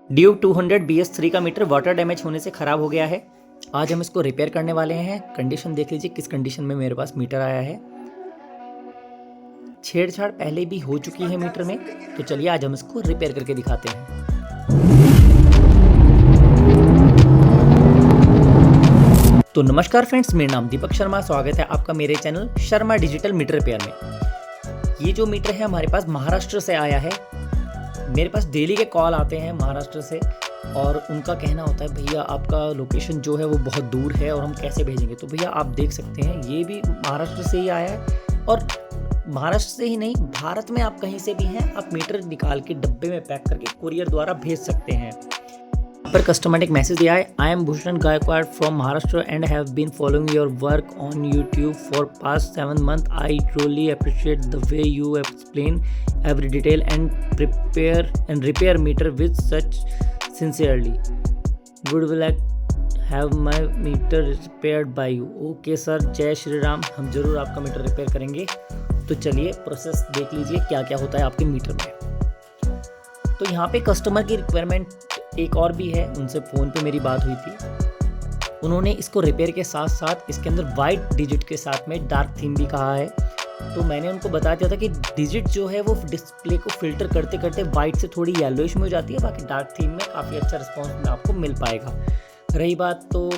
Duke 200 BS3 का metre water damage होने से ख़राब हो गया है। आज हम इसको रिपेयर करने वाले हैं। कंडीशन देख लीजिए किस कंडीशन में मेरे पास मीटर आया है। छेड़छाड़ पहले भी हो चुकी है मीटर में, तो चलिए आज हम इसको रिपेयर करके दिखाते हैं। तो नमस्कार फ्रेंड्स, मेरा नाम दीपक शर्मा, स्वागत है आपका मेरे channel Sharma digital meter repair में। ये जो मीटर है हमारे पास महाराष्ट्र से आया है। मेरे पास डेली के कॉल आते हैं महाराष्ट्र से और उनका कहना होता है भैया आपका लोकेशन जो है वो बहुत दूर है और हम कैसे भेजेंगे। तो भैया आप देख सकते हैं ये भी महाराष्ट्र से ही आया है, और महाराष्ट्र से ही नहीं, भारत में आप कहीं से भी हैं, आप मीटर निकाल के डब्बे में पैक करके कुरियर द्वारा भेज सकते हैं। पर कस्टमर ने एक मैसेज दिया है, I am Bhushan Gaikwad from Maharashtra and have been following your work on YouTube for past 7 months. I truly appreciate the way you explain every detail and prepare and repair meter with such sincerely. Would like have my meter repaired by you. Okay sir, जय श्री राम। हम जरूर आपका metre repair करेंगे। तो चलिए process देख लीजिए क्या क्या होता है आपके मीटर में। तो यहाँ पे कस्टमर की रिक्वायरमेंट एक और भी है, उनसे फ़ोन पे मेरी बात हुई थी। उन्होंने इसको रिपेयर के साथ साथ इसके अंदर वाइट डिजिट के साथ में डार्क थीम भी कहा है। तो मैंने उनको बता दिया था कि डिजिट जो है वो डिस्प्ले को फिल्टर करते करते वाइट से थोड़ी येलोइश में हो जाती है, बाकी डार्क थीम में काफ़ी अच्छा रिस्पॉन्स में आपको मिल पाएगा। रही बात तो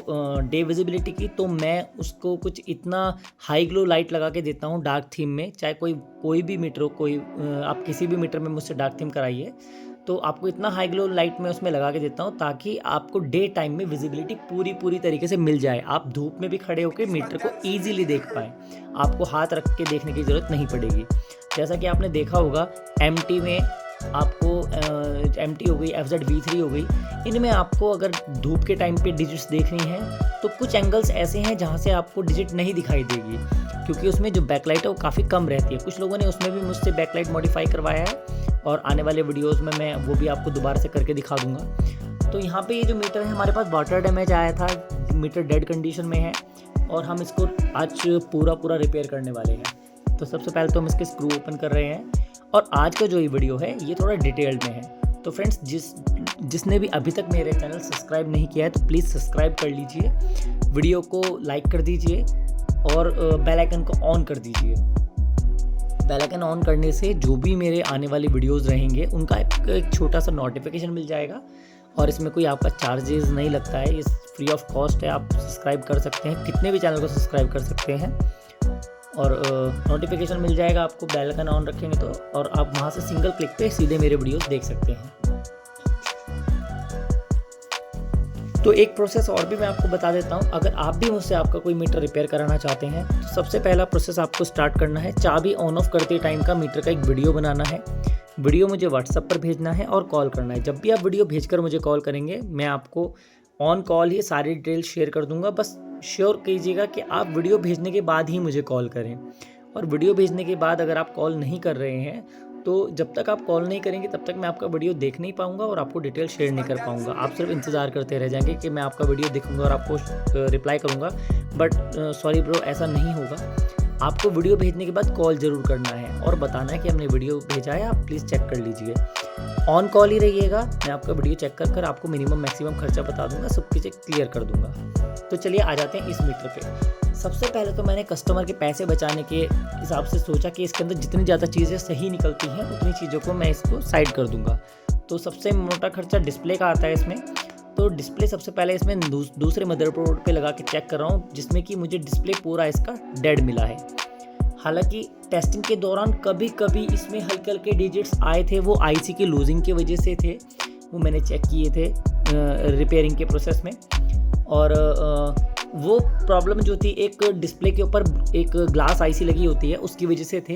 डे विजिबिलिटी की, तो मैं उसको कुछ इतना हाई ग्लो लाइट लगा के देता हूँ डार्क थीम में। चाहे कोई भी मीटर हो, आप किसी भी मीटर में मुझसे डार्क थीम कराइए, तो आपको इतना हाई ग्लो लाइट में उसमें लगा के देता हूँ ताकि आपको डे टाइम में विजिबिलिटी पूरी तरीके से मिल जाए। आप धूप में भी खड़े होकर मीटर को ईजिली देख पाएँ, आपको हाथ रख के देखने की ज़रूरत नहीं पड़ेगी। जैसा कि आपने देखा होगा MT में आपको MT हो गई, FZ V3 हो गई, इनमें आपको अगर धूप के टाइम पे डिजिट्स देखनी है तो कुछ एंगल्स ऐसे हैं जहाँ से आपको डिजिट नहीं दिखाई देगी, क्योंकि उसमें जो बैकलाइट है वो काफ़ी कम रहती है। कुछ लोगों ने उसमें भी मुझसे बैकलाइट मॉडिफाई करवाया है और आने वाले वीडियोस में मैं वो भी आपको दोबारा से करके दिखा दूंगा। तो यहाँ पे ये जो मीटर है हमारे पास वाटर डैमेज आया था, मीटर डेड कंडीशन में है और हम इसको आज पूरा रिपेयर करने वाले हैं। तो सबसे पहले तो हम इसके स्क्रू ओपन कर रहे हैं, और आज का जो ये वीडियो है ये थोड़ा डिटेल्ड में है। तो फ्रेंड्स जिसने भी अभी तक मेरे चैनल सब्सक्राइब नहीं किया है तो प्लीज़ सब्सक्राइब कर लीजिए, वीडियो को लाइक कर दीजिए और बेल आइकन को ऑन कर दीजिए। बेल आइकन ऑन करने से जो भी मेरे आने वाले वीडियोस रहेंगे उनका एक छोटा सा नोटिफिकेशन मिल जाएगा, और इसमें कोई आपका चार्जेस नहीं लगता है, ये फ्री ऑफ कॉस्ट है। आप सब्सक्राइब कर सकते हैं, कितने भी चैनल को सब्सक्राइब कर सकते हैं, और नोटिफिकेशन मिल जाएगा आपको बेल आइकन ऑन रखेंगे तो, और आप वहाँ से सिंगल क्लिक पे सीधे मेरे वीडियोस देख सकते हैं। तो एक प्रोसेस और भी मैं आपको बता देता हूँ, अगर आप भी मुझसे आपका कोई मीटर रिपेयर कराना चाहते हैं तो सबसे पहला प्रोसेस आपको स्टार्ट करना है, चाबी ऑन ऑफ करते टाइम का मीटर का एक वीडियो बनाना है। वीडियो मुझे व्हाट्सएप पर भेजना है और कॉल करना है। जब भी आप वीडियो भेजकर मुझे कॉल करेंगे मैं आपको ऑन कॉल ही सारी डिटेल शेयर कर दूंगा। बस श्योर कीजिएगा कि आप वीडियो भेजने के बाद ही मुझे कॉल करें, और वीडियो भेजने के बाद अगर आप कॉल नहीं कर रहे हैं तो जब तक आप कॉल नहीं करेंगे तब तक मैं आपका वीडियो देख नहीं पाऊंगा और आपको डिटेल शेयर नहीं कर पाऊंगा। आप सिर्फ इंतज़ार करते रह जाएंगे कि मैं आपका वीडियो देखूंगा और आपको रिप्लाई करूंगा, बट सॉरी ब्रो, ऐसा नहीं होगा। आपको वीडियो भेजने के बाद कॉल ज़रूर करना है और बताना है कि हमने वीडियो भेजा है, आप प्लीज़ चेक कर लीजिए। ऑन कॉल ही रहिएगा, मैं आपका वीडियो चेक कर आपको मिनिमम मैक्सिमम खर्चा बता दूंगा, सब चीज़ें क्लियर कर दूंगा। तो चलिए आ जाते हैं इस मीटर पे। सबसे पहले तो मैंने कस्टमर के पैसे बचाने के हिसाब से सोचा कि इसके अंदर जितनी ज़्यादा चीज़ें सही निकलती हैं उतनी चीज़ों को मैं इसको साइड कर दूंगा। तो सबसे मोटा खर्चा डिस्प्ले का आता है इसमें। तो डिस्प्ले सबसे पहले इसमें दूसरे मदरबोर्ड पे लगा के चेक कर रहा हूँ, जिसमें कि मुझे डिस्प्ले पूरा इसका डेड मिला है। हालांकि टेस्टिंग के दौरान कभी कभी इसमें हल्के हल्के डिजिट्स आए थे, वो IC की लूजिंग की वजह से थे, वो मैंने चेक किए थे रिपेयरिंग के प्रोसेस में। और वो प्रॉब्लम जो थी एक डिस्प्ले के ऊपर एक ग्लास IC लगी होती है उसकी वजह से थे,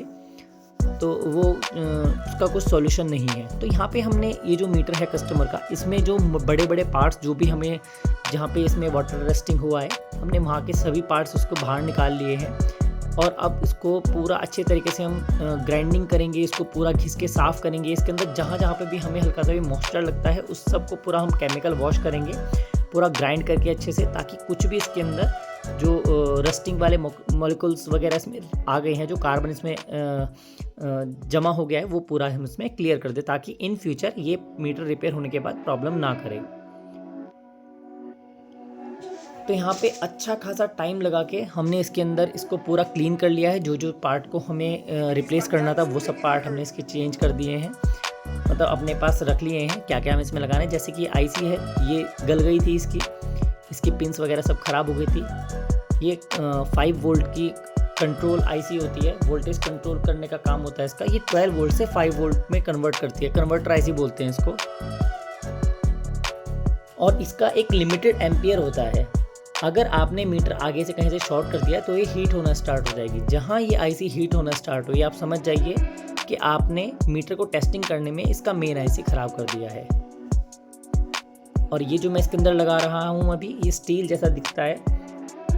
तो वो उसका कुछ सॉल्यूशन नहीं है। तो यहाँ पे हमने ये जो मीटर है कस्टमर का, इसमें जो बड़े पार्ट्स जो भी हमें जहाँ पे इसमें वाटर रेस्टिंग हुआ है, हमने वहाँ के सभी पार्ट्स उसको बाहर निकाल लिए हैं, और अब इसको पूरा अच्छे तरीके से हम ग्राइंडिंग करेंगे, इसको पूरा घिस के साफ़ करेंगे। इसके अंदर जहाँ पे भी हमें हल्का सा भी मॉइस्चर लगता है उस सब को पूरा हम केमिकल वॉश करेंगे, पूरा ग्राइंड करके अच्छे से, ताकि कुछ भी इसके अंदर जो रस्टिंग वाले मॉलिक्यूल्स वगैरह इसमें आ गए हैं, जो कार्बन इसमें जमा हो गया है, वो पूरा हम इसमें क्लियर कर दे, ताकि इन फ्यूचर ये मीटर रिपेयर होने के बाद प्रॉब्लम ना करे। तो यहाँ पे अच्छा खासा टाइम लगा के हमने इसके अंदर इसको पूरा क्लीन कर लिया है। जो जो पार्ट को हमें रिप्लेस करना था वो सब पार्ट हमने इसके चेंज कर दिए हैं, मतलब अपने पास रख लिए हैं क्या क्या हम इसमें लगाना है। जैसे कि आईसी है, ये गल गई थी, इसकी पिंस वगैरह सब ख़राब हो गई थी। ये 5 वोल्ट की कंट्रोल आईसी होती है, वोल्टेज कंट्रोल करने का काम होता है इसका। ये 12 वोल्ट से 5 वोल्ट में कन्वर्ट करती है, कन्वर्टर आईसी बोलते हैं इसको। और इसका एक लिमिटेड एम्पियर होता है। अगर आपने मीटर आगे से कहीं से शॉर्ट कर दिया तो ये हीट होना स्टार्ट हो जाएगी। जहाँ ये आईसी हीट होना स्टार्ट हुई, आप समझ जाइए कि आपने मीटर को टेस्टिंग करने में इसका मेन आईसी ख़राब कर दिया है। और ये जो मैं इसके अंदर लगा रहा हूँ अभी, ये स्टील जैसा दिखता है,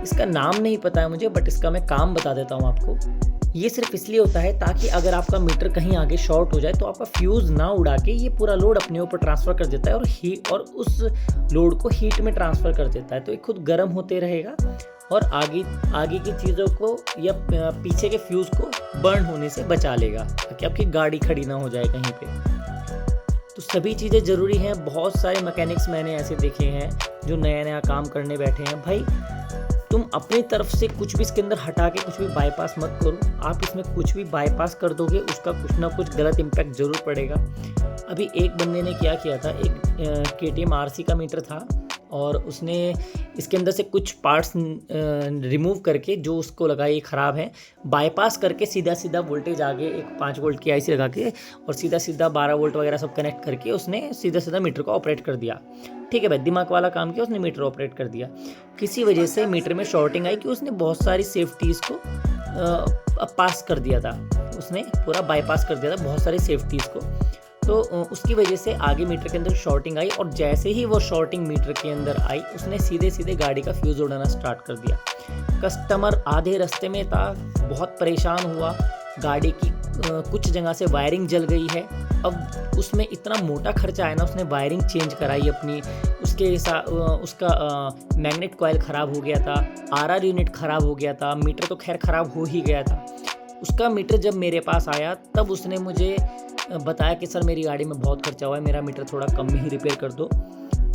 इसका नाम नहीं पता है मुझे, बट इसका मैं काम बता देता हूँ आपको। ये सिर्फ इसलिए होता है ताकि अगर आपका मीटर कहीं आगे शॉर्ट हो जाए तो आपका फ्यूज़ ना उड़ा के ये पूरा लोड अपने ऊपर ट्रांसफ़र कर देता है और उस लोड को हीट में ट्रांसफ़र कर देता है। तो ये खुद गर्म होते रहेगा और आगे की चीज़ों को या पीछे के फ्यूज़ को बर्न होने से बचा लेगा, ताकि आपकी गाड़ी खड़ी ना हो जाए कहीं पे। तो सभी चीज़ें ज़रूरी हैं। बहुत सारे मैकेनिक्स मैंने ऐसे देखे हैं जो नया नया काम करने बैठे हैं। भाई तुम अपनी तरफ से कुछ भी इसके अंदर हटा के कुछ भी बाईपास मत करो। आप इसमें कुछ भी बाईपास कर दोगे, उसका कुछ ना कुछ गलत इम्पैक्ट ज़रूर पड़ेगा। अभी एक बंदे ने क्या किया था, एक KTM RC का मीटर था और उसने इसके अंदर से कुछ पार्ट्स रिमूव करके जो उसको लगा ये ख़राब है, बाईपास करके सीधा सीधा वोल्टेज आगे एक 5 वोल्ट की आईसी लगा के और सीधा सीधा 12 वोल्ट वगैरह सब कनेक्ट करके उसने सीधा सीधा मीटर को ऑपरेट कर दिया। ठीक है भाई, दिमाग वाला काम किया, उसने मीटर ऑपरेट कर दिया। किसी वजह से मीटर में शॉर्टिंग आई कि उसने बहुत सारी सेफ्टीज़ को पास कर दिया था, उसने पूरा बाईपास कर दिया था बहुत सारी सेफ्टीज़ को। तो उसकी वजह से आगे मीटर के अंदर शॉर्टिंग आई और जैसे ही वो शॉर्टिंग मीटर के अंदर आई, उसने सीधे सीधे गाड़ी का फ्यूज़ उड़ाना स्टार्ट कर दिया। कस्टमर आधे रास्ते में था, बहुत परेशान हुआ। गाड़ी की कुछ जगह से वायरिंग जल गई है। अब उसमें इतना मोटा खर्चा आया ना, उसने वायरिंग चेंज कराई अपनी, उसका मैग्नेट कॉइल ख़राब हो गया था, RR यूनिट ख़राब हो गया था, मीटर तो खैर ख़राब हो ही गया था। उसका मीटर जब मेरे पास आया तब उसने मुझे बताया कि सर मेरी गाड़ी में बहुत खर्चा हुआ है, मेरा मीटर थोड़ा कम में ही रिपेयर कर दो।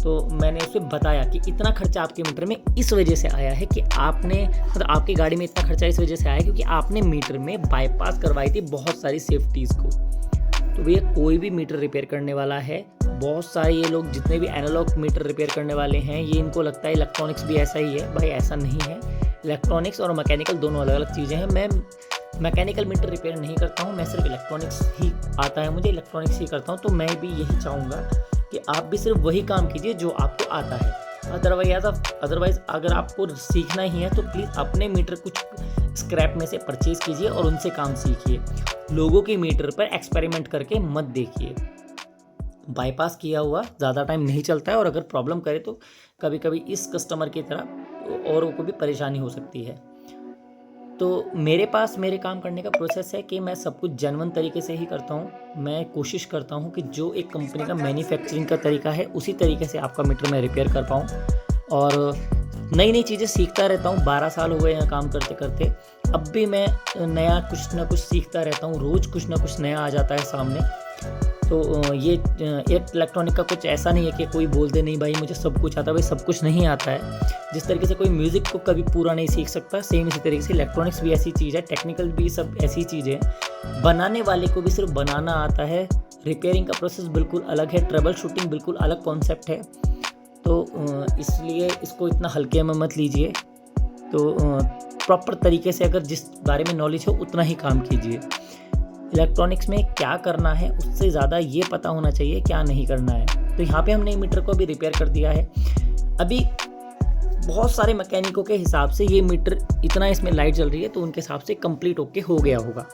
तो मैंने उसे बताया कि इतना खर्चा आपके मीटर में इस वजह से आया है कि आपने, मतलब आपकी गाड़ी में इतना खर्चा इस वजह से आया है क्योंकि आपने मीटर में बाईपास करवाई थी बहुत सारी सेफ्टीज़ को। तो भैया कोई भी मीटर रिपेयर करने वाला है, बहुत सारे ये लोग जितने भी एनालॉग मीटर रिपेयर करने वाले हैं, ये इनको लगता है इलेक्ट्रॉनिक्स भी ऐसा ही है। भाई ऐसा नहीं है, इलेक्ट्रॉनिक्स और मैकेनिकल दोनों अलग अलग चीज़ें हैं। मैं मैकेनिकल मीटर रिपेयर नहीं करता हूँ, मैं सिर्फ इलेक्ट्रॉनिक्स ही आता है, मुझे इलेक्ट्रॉनिक्स ही करता हूँ। तो मैं भी यही चाहूँगा कि आप भी सिर्फ वही काम कीजिए जो आपको आता है। अदरवाइज़ अगर आपको सीखना ही है तो प्लीज़ अपने मीटर कुछ स्क्रैप में से परचेज़ कीजिए और उनसे काम सीखिए। लोगों के मीटर पर एक्सपेरिमेंट करके मत देखिए। बाईपास किया हुआ ज़्यादा टाइम नहीं चलता है और अगर प्रॉब्लम करे तो कभी कभी इस कस्टमर की तरह औरों को भी परेशानी हो सकती है। तो मेरे पास मेरे काम करने का प्रोसेस है कि मैं सब कुछ जेन्युइन तरीके से ही करता हूँ। मैं कोशिश करता हूँ कि जो एक कंपनी का मैन्युफैक्चरिंग का तरीका है उसी तरीके से आपका मीटर मैं रिपेयर कर पाऊँ और नई नई चीज़ें सीखता रहता हूँ। 12 साल हो गए यहाँ काम करते करते, अब भी मैं नया कुछ ना कुछ सीखता रहता हूँ। रोज़ कुछ ना कुछ नया आ जाता है सामने। तो ये इलेक्ट्रॉनिक का कुछ ऐसा नहीं है कि कोई बोल दे नहीं भाई मुझे सब कुछ आता है। भाई सब कुछ नहीं आता है। जिस तरीके से कोई म्यूज़िक को कभी पूरा नहीं सीख सकता, सेम इसी तरीके से इलेक्ट्रॉनिक्स भी ऐसी चीज़ है, टेक्निकल भी सब ऐसी चीज़ें हैं। बनाने वाले को भी सिर्फ बनाना आता है। रिपेयरिंग का प्रोसेस बिल्कुल अलग है, ट्रबल शूटिंग बिल्कुल अलग कॉन्सेप्ट है। तो इसलिए इसको इतना हल्के में मत लीजिए। तो प्रॉपर तरीके से अगर जिस बारे में नॉलेज हो उतना ही काम कीजिए। इलेक्ट्रॉनिक्स में क्या करना है उससे ज़्यादा ये पता होना चाहिए क्या नहीं करना है। तो यहाँ पे हमने मीटर को भी रिपेयर कर दिया है। अभी बहुत सारे मैकेनिकों के हिसाब से ये मीटर इतना इसमें लाइट जल रही है तो उनके हिसाब से कंप्लीट होके हो गया होगा,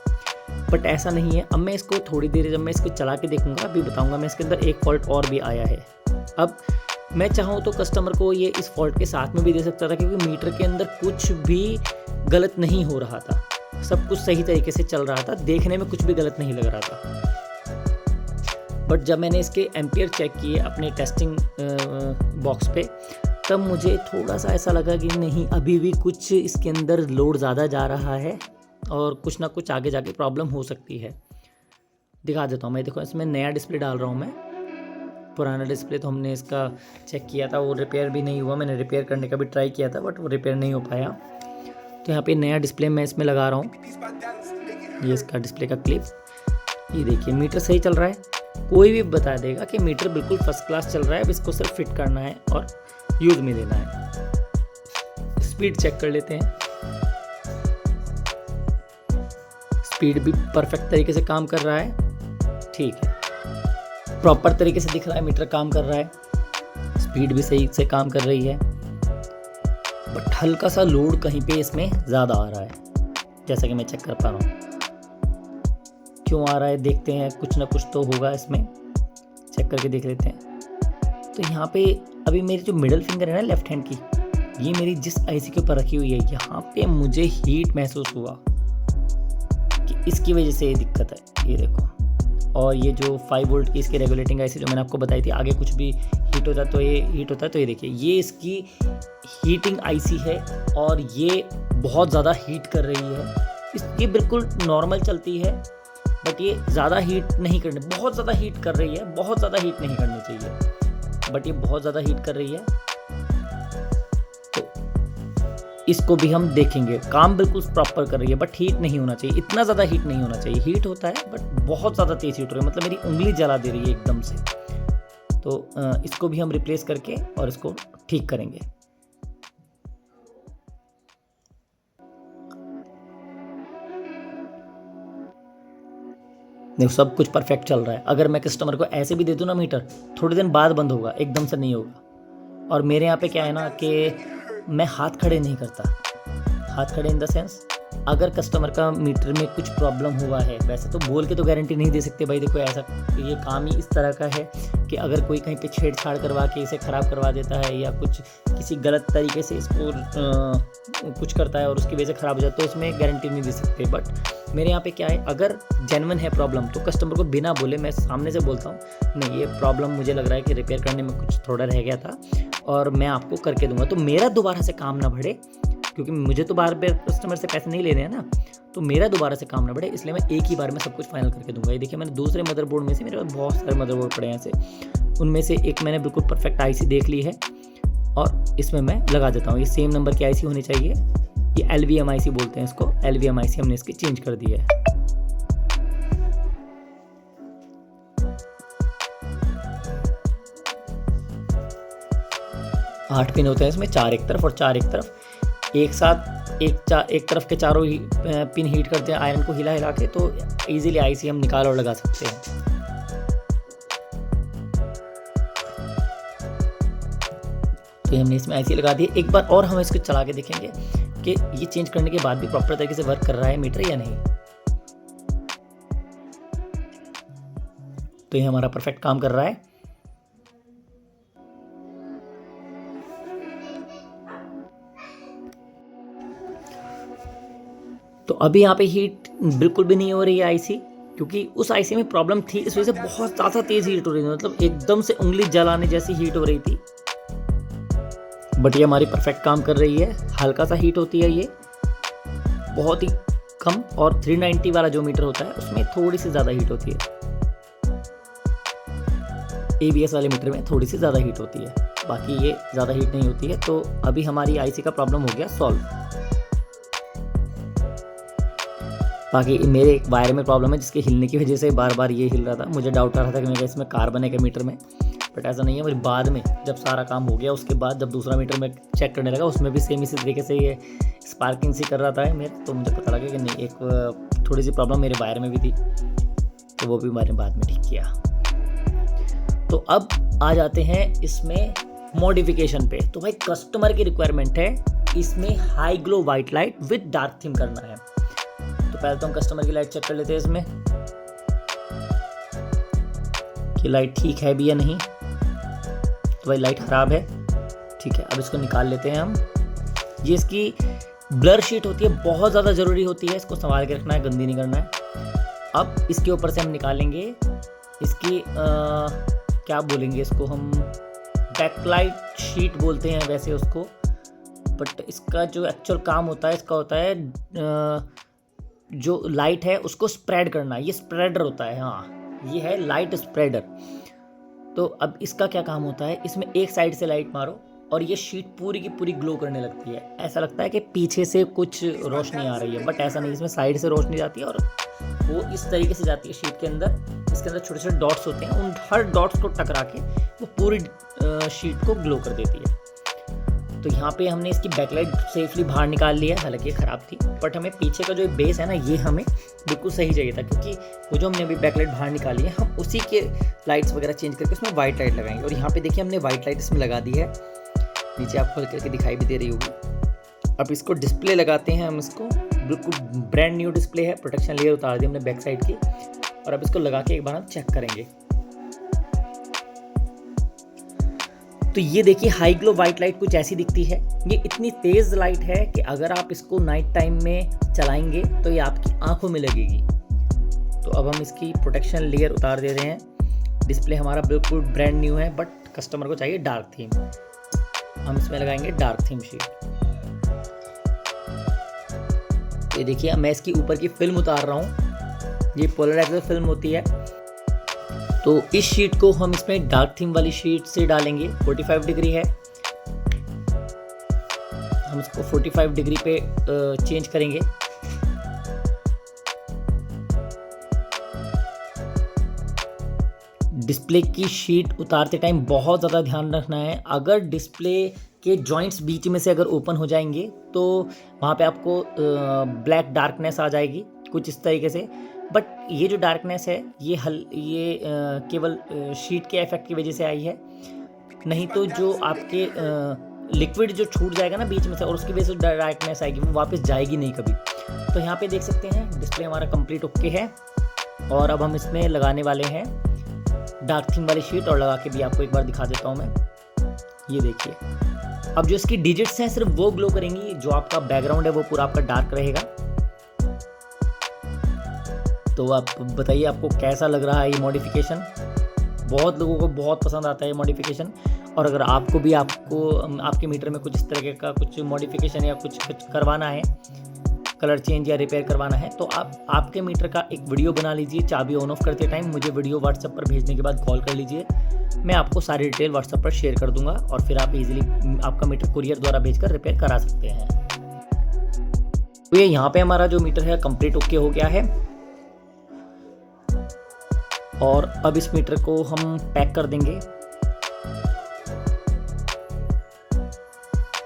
बट ऐसा नहीं है। अब मैं इसको थोड़ी देर जब मैं इसको चला के देखूँगा अभी बताऊँगा मैं इसके अंदर एक फॉल्ट और भी आया है। अब मैं चाहूँ तो कस्टमर को ये इस फॉल्ट के साथ में भी दे सकता था क्योंकि मीटर के अंदर कुछ भी गलत नहीं हो रहा था, सब कुछ सही तरीके से चल रहा था, देखने में कुछ भी गलत नहीं लग रहा था। बट जब मैंने इसके एम्पियर चेक किए अपने टेस्टिंग बॉक्स पे तब मुझे थोड़ा सा ऐसा लगा कि नहीं, अभी भी कुछ इसके अंदर लोड ज़्यादा जा रहा है और कुछ ना कुछ आगे जाके प्रॉब्लम हो सकती है। दिखा देता हूँ मैं। देखो, इसमें नया डिस्प्ले डाल रहा हूँ मैं। पुराना डिस्प्ले तो हमने इसका चेक किया था, वो रिपेयर भी नहीं हुआ। मैंने रिपेयर करने का भी ट्राई किया था बट वो रिपेयर नहीं हो पाया। तो यहाँ पे नया डिस्प्ले मैं इसमें लगा रहा हूँ। ये इसका डिस्प्ले का क्लिप, ये देखिए मीटर सही चल रहा है। कोई भी बता देगा कि मीटर बिल्कुल फर्स्ट क्लास चल रहा है। अब इसको सिर्फ फिट करना है और यूज़ में लेना है। स्पीड चेक कर लेते हैं। स्पीड भी परफेक्ट तरीके से काम कर रहा है। ठीक है, प्रॉपर तरीके से दिख रहा है, मीटर काम कर रहा है, स्पीड भी सही से काम कर रही है। बट हल्का सा लोड कहीं पे इसमें ज़्यादा आ रहा है, जैसा कि मैं चेक कर पा रहा हूँ। क्यों आ रहा है देखते हैं, कुछ ना कुछ तो होगा इसमें, चेक करके देख लेते हैं। तो यहाँ पे अभी मेरी जो मिडल फिंगर है ना लेफ्ट हैंड की, ये मेरी जिस आईसी के ऊपर रखी हुई है, यहाँ पे मुझे हीट महसूस हुआ कि इसकी वजह से ये दिक्कत है। ये देखो, और ये जो 5 वोल्ट की इसकी रेगुलेटिंग आईसी जो मैंने आपको बताई थी, आगे कुछ भी हीट होता है तो ये हीट होता है। तो ये देखिए, ये इसकी हीटिंग आईसी है और ये बहुत ज़्यादा हीट कर रही है। ये बिल्कुल नॉर्मल चलती है बट ये ज़्यादा हीट नहीं करनी, बहुत ज़्यादा हीट कर रही है। बहुत ज़्यादा हीट नहीं करनी चाहिए बट ये बहुत ज़्यादा हीट कर रही है। तो इसको भी हम देखेंगे। काम बिल्कुल प्रॉपर कर रही है बट हीट नहीं होना चाहिए, इतना ज़्यादा हीट नहीं होना चाहिए। हीट होता है बट बहुत ज़्यादा तेज़ हीट हो रही है, मतलब मेरी उंगली जला दे रही है एकदम से। तो इसको भी हम रिप्लेस करके और इसको ठीक करेंगे। देखो, सब कुछ परफेक्ट चल रहा है। अगर मैं कस्टमर को ऐसे भी दे दूँ ना मीटर, थोड़े दिन बाद बंद होगा, एकदम से नहीं होगा। और मेरे यहाँ पे क्या है ना कि मैं हाथ खड़े नहीं करता। हाथ खड़े इन द सेंस, अगर कस्टमर का मीटर में कुछ प्रॉब्लम हुआ है, वैसे तो बोल के तो गारंटी नहीं दे सकते भाई देखो ऐसा, ये काम ही इस तरह का है कि अगर कोई कहीं पे छेड़छाड़ करवा के इसे ख़राब करवा देता है या कुछ किसी गलत तरीके से इसको कुछ करता है और उसकी वजह से ख़राब हो जाता है, तो उसमें गारंटी नहीं दे सकते। बट मेरे यहाँ पे क्या है, अगर जेन्युइन है प्रॉब्लम तो कस्टमर को बिना बोले मैं सामने से बोलता हूँ, नहीं ये प्रॉब्लम मुझे लग रहा है कि रिपेयर करने में कुछ थोड़ा रह गया था और मैं आपको करके दूंगा। तो मेरा दोबारा से काम ना बढ़े, क्योंकि मुझे तो बार बार कस्टमर से पैसे नहीं लेने हैं ना, तो मेरा दोबारा से काम ना बढ़े, इसलिए मैं एक ही बार में सब कुछ फाइनल करके दूंगा। ये देखिए, मैंने दूसरे मदरबोर्ड में से, मेरे पास बहुत सारे मदरबोर्ड पड़े हैं ऐसे, उनमें से एक मैंने बिल्कुल परफेक्ट आईसी देख ली है और इसमें मैं लगा देता हूँ। ये सेम नंबर की आईसी होनी चाहिए। ये LVM आईसी बोलते हैं इसको, LVM आईसी हमने इसकी चेंज कर दी है। आठ पिन होते हैं इसमें, 4 एक तरफ और 4 एक तरफ, एक साथ एक तरफ के चारों ही पिन हीट करते हैं आयरन को हिला हिला के, तो इजीली आईसी हम निकाल और लगा सकते हैं। तो हमने इसमें आईसी लगा दी। एक बार और हम इसको चला के देखेंगे कि ये चेंज करने के बाद भी प्रॉपर तरीके से वर्क कर रहा है मीटर या नहीं। तो ये हमारा परफेक्ट काम कर रहा है। तो अभी यहाँ पे हीट बिल्कुल भी नहीं हो रही है आईसी, क्योंकि उस आईसी में प्रॉब्लम थी, इस वजह से बहुत ज़्यादा तेज़ हीट हो रही थी, मतलब एकदम से उंगली जलाने जैसी हीट हो रही थी। बट ये हमारी परफेक्ट काम कर रही है। हल्का सा हीट होती है ये, बहुत ही कम, और 390 वाला जो मीटर होता है उसमें थोड़ी सी ज़्यादा हीट होती है। ABS वाले मीटर में थोड़ी सी ज़्यादा हीट होती है, बाकी ये ज़्यादा हीट नहीं होती है। तो अभी हमारी आईसी का प्रॉब्लम हो गया सॉल्व। बाकी मेरे एक वायर में प्रॉब्लम है, जिसके हिलने की वजह से बार बार ये हिल रहा था। मुझे डाउट आ रहा था कि मेरे इसमें कार्बन है क्या मीटर में, बट ऐसा नहीं है। फिर बाद में जब सारा काम हो गया, उसके बाद जब दूसरा मीटर में चेक करने लगा, उसमें भी सेम इसी तरीके से ये स्पार्किंग सी कर रहा था मेरे, तो मुझे पता लगा कि नहीं, एक थोड़ी सी प्रॉब्लम मेरे वायर में भी थी, तो वो भी मैंने बाद में ठीक किया। तो अब आ जाते हैं इसमें मॉडिफिकेशन पे। तो भाई कस्टमर की रिक्वायरमेंट है इसमें high glow white light with dark theme करना है। तो पहले तो हम कस्टमर की लाइट चेक कर लेते हैं इसमें कि लाइट ठीक है भी या नहीं। तो भाई लाइट खराब है, ठीक है। अब इसको निकाल लेते हैं हम। ये इसकी ब्लर शीट होती है, बहुत ज़्यादा ज़रूरी होती है, इसको संभाल के रखना है, गंदी नहीं करना है। अब इसके ऊपर से हम निकालेंगे इसकी क्या बोलेंगे इसको हम, बैकलाइट शीट बोलते हैं वैसे उसको, बट इसका जो एक्चुअल काम होता है इसका होता है जो लाइट है उसको स्प्रेड करना। ये स्प्रेडर होता है, हाँ ये है लाइट स्प्रेडर। तो अब इसका क्या काम होता है, इसमें एक साइड से लाइट मारो और ये शीट पूरी की पूरी ग्लो करने लगती है। ऐसा लगता है कि पीछे से कुछ रोशनी आ रही है, बट ऐसा नहीं, इसमें साइड से रोशनी जाती है और वो इस तरीके से जाती है शीट के अंदर। इसके अंदर छोटे छोटे डॉट्स होते हैं, उन हर डॉट्स को टकरा के वो पूरी शीट को ग्लो कर देती है। तो यहाँ पे हमने इसकी बैकलाइट सेफली बाहर निकाल लिया, हालांकि ये ख़राब थी, बट हमें पीछे का जो बेस है ना ये हमें बिल्कुल सही चाहिए था, क्योंकि वो जो हमने अभी बैकलाइट बाहर निकाली है हम उसी के लाइट्स वगैरह चेंज करके उसमें वाइट लाइट लगाएंगे। और यहाँ पे देखिए हमने वाइट लाइट इसमें लगा दी है, नीचे आपको करके दिखाई भी दे रही होगी। अब इसको डिस्प्ले लगाते हैं हम, इसको बिल्कुल ब्रांड न्यू डिस्प्ले है, प्रोटेक्शन लेयर उतार दी हमने बैक साइड की, और अब इसको लगा के एक बार हम चेक करेंगे। तो ये देखिए हाई ग्लो वाइट लाइट कुछ ऐसी दिखती है। ये इतनी तेज़ लाइट है कि अगर आप इसको नाइट टाइम में चलाएंगे तो ये आपकी आंखों में लगेगी। तो अब हम इसकी प्रोटेक्शन लेयर उतार दे रहे हैं। डिस्प्ले हमारा बिल्कुल ब्रांड न्यू है, बट कस्टमर को चाहिए डार्क थीम, हम इसमें लगाएंगे डार्क थीम शीट। ये देखिए मैं इसकी ऊपर की फिल्म उतार रहा हूँ, ये पोलराइजर फिल्म होती है। तो इस शीट को हम इसमें डार्क थीम वाली शीट से डालेंगे। 45 डिग्री है, हम इसको 45 डिग्री पे चेंज करेंगे। डिस्प्ले की शीट उतारते टाइम बहुत ज़्यादा ध्यान रखना है। अगर डिस्प्ले के जॉइंट्स बीच में से अगर ओपन हो जाएंगे तो वहाँ पे आपको ब्लैक डार्कनेस आ जाएगी कुछ इस तरीके से। बट ये जो डार्कनेस है ये केवल शीट के इफेक्ट की वजह से आई है, नहीं तो जो आपके लिक्विड जो छूट जाएगा ना बीच में से और उसकी वजह से डार्कनेस आएगी, वो वापस जाएगी नहीं कभी। तो यहाँ पे देख सकते हैं डिस्प्ले हमारा कंप्लीट ओके है, और अब हम इसमें लगाने वाले हैं डार्क थीम वाली शीट, और लगा के भी आपको एक बार दिखा देता हूँ मैं। ये देखिए अब जो इसकी डिजिट्स हैं सिर्फ वो ग्लो करेंगी, जो आपका बैकग्राउंड है वो पूरा आपका डार्क रहेगा। तो आप बताइए आपको कैसा लग रहा है ये मॉडिफिकेशन। बहुत लोगों को बहुत पसंद आता है ये मॉडिफिकेशन, और अगर आपको भी आपके मीटर में कुछ इस तरह का कुछ मॉडिफिकेशन या कुछ करवाना है, कलर चेंज या रिपेयर करवाना है, तो आप आपके मीटर का एक वीडियो बना लीजिए। चाबी ऑन ऑफ करते टाइम मुझे वीडियो व्हाट्सएप पर भेजने के बाद कॉल कर लीजिए, मैं आपको सारी डिटेल व्हाट्सएप पर शेयर कर दूंगा, और फिर आप इजीली आपका मीटर कुरियर द्वारा भेजकर रिपेयर करा सकते हैं। तो ये यहाँ पे हमारा जो मीटर है कंप्लीट ओके हो गया है, और अब इस मीटर को हम पैक कर देंगे,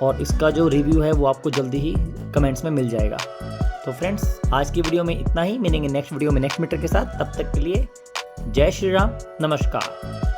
और इसका जो रिव्यू है वो आपको जल्दी ही कमेंट्स में मिल जाएगा। तो फ्रेंड्स आज की वीडियो में इतना ही, मिलेंगे नेक्स्ट वीडियो में नेक्स्ट मीटर के साथ। तब तक के लिए जय श्री राम, नमस्कार।